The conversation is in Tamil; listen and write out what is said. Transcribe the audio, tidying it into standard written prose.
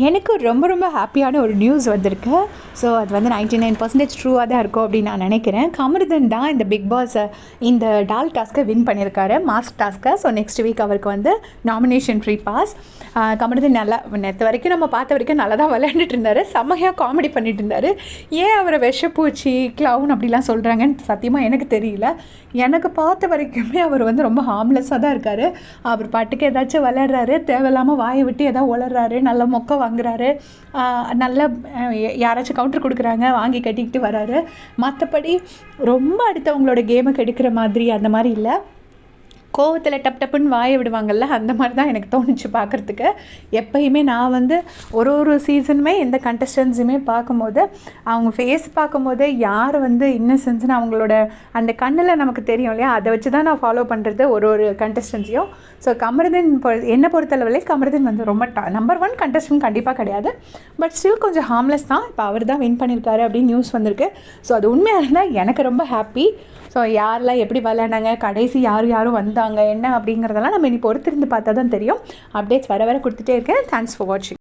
எனக்கு ரொம்ப ரொம்ப ஹாப்பியான ஒரு நியூஸ் வந்திருக்கு. ஸோ அது வந்து 99% ட்ரூவாக தான் இருக்கும் அப்படின்னு நான் நினைக்கிறேன். கமருதீன் தான் இந்த பிக் பாஸ் இந்த டால் டாஸ்க்கை வின் பண்ணியிருக்காரு, மாஸ்க் டாஸ்க்கை. ஸோ நெக்ஸ்ட் வீக் அவருக்கு வந்து நாமினேஷன் ஃப்ரீ பாஸ். கமருதீன் நல்லா நேற்று வரைக்கும் நம்ம பார்த்த வரைக்கும் நல்லா தான் விளையாண்டுட்டு இருந்தார், செம்மையாக காமெடி பண்ணிட்டு இருந்தார். ஏன் அவரை விஷப்பூச்சி க்ளவுன் அப்படிலாம் சொல்கிறாங்கன்னு சத்தியமாக எனக்கு தெரியல. எனக்கு பார்த்த வரைக்குமே அவர் வந்து ரொம்ப ஹார்ம்லெஸ்ஸாக தான் இருக்கார். அவர் பாட்டுக்கு ஏதாச்சும் விளையாடுறாரு, தேவையில்லாமல் வாயை விட்டு ஏதாவது உளறாரு, நல்ல மொக்க வாங்குறாரு, நல்லா யாராச்சும் கவுண்டர் கொடுக்குறாங்க வாங்கி கட்டிக்கிட்டு வராரு. மற்றபடி ரொம்ப அடுத்தவங்களோட கேமை கெடுக்கிற மாதிரி அந்த மாதிரி இல்லை. கோவத்தில் டப் டப்புன்னு வாயை விடுவாங்கள்ல, அந்த மாதிரி தான் எனக்கு தோணுச்சு பார்க்குறதுக்கு. எப்பயுமே நான் வந்து ஒரு சீசனுமே எந்த கண்டஸ்டன்ஸுமே பார்க்கும்போது அவங்க ஃபேஸ் பார்க்கும்போது யார் வந்து இன்னசென்ஸ்னு அவங்களோட அந்த கண்ணில் நமக்கு தெரியும் இல்லையா, அதை வச்சு தான் நான் ஃபாலோ பண்ணுறது ஒரு கண்டஸ்டன்ஸையும். ஸோ கமருதீன் என்னை பொறுத்தளவில் கமருதீன் வந்து ரொம்ப நம்பர் 1 கண்டஸ்டன்ட் கண்டிப்பாக கிடையாது. பட் ஸ்டில் கொஞ்சம் ஹார்ம்லெஸ் தான். இப்போ அவர் தான் வின் பண்ணியிருக்காரு அப்படின்னு நியூஸ் வந்திருக்கு. ஸோ அது உண்மையாக இருந்தால் எனக்கு ரொம்ப ஹாப்பி. ஸோ யாரெல்லாம் எப்படி விளையாண்டாங்க, கடைசி யாரும் வந்தாங்க என்ன அப்படிங்கிறதெல்லாம் நம்ம இனி பொறுத்திருந்து பார்த்தா தான் தெரியும். அப்டேட்ஸ் வர கொடுத்துட்டே இருக்கேன். தேங்க்ஸ் ஃபார் வாட்சிங்.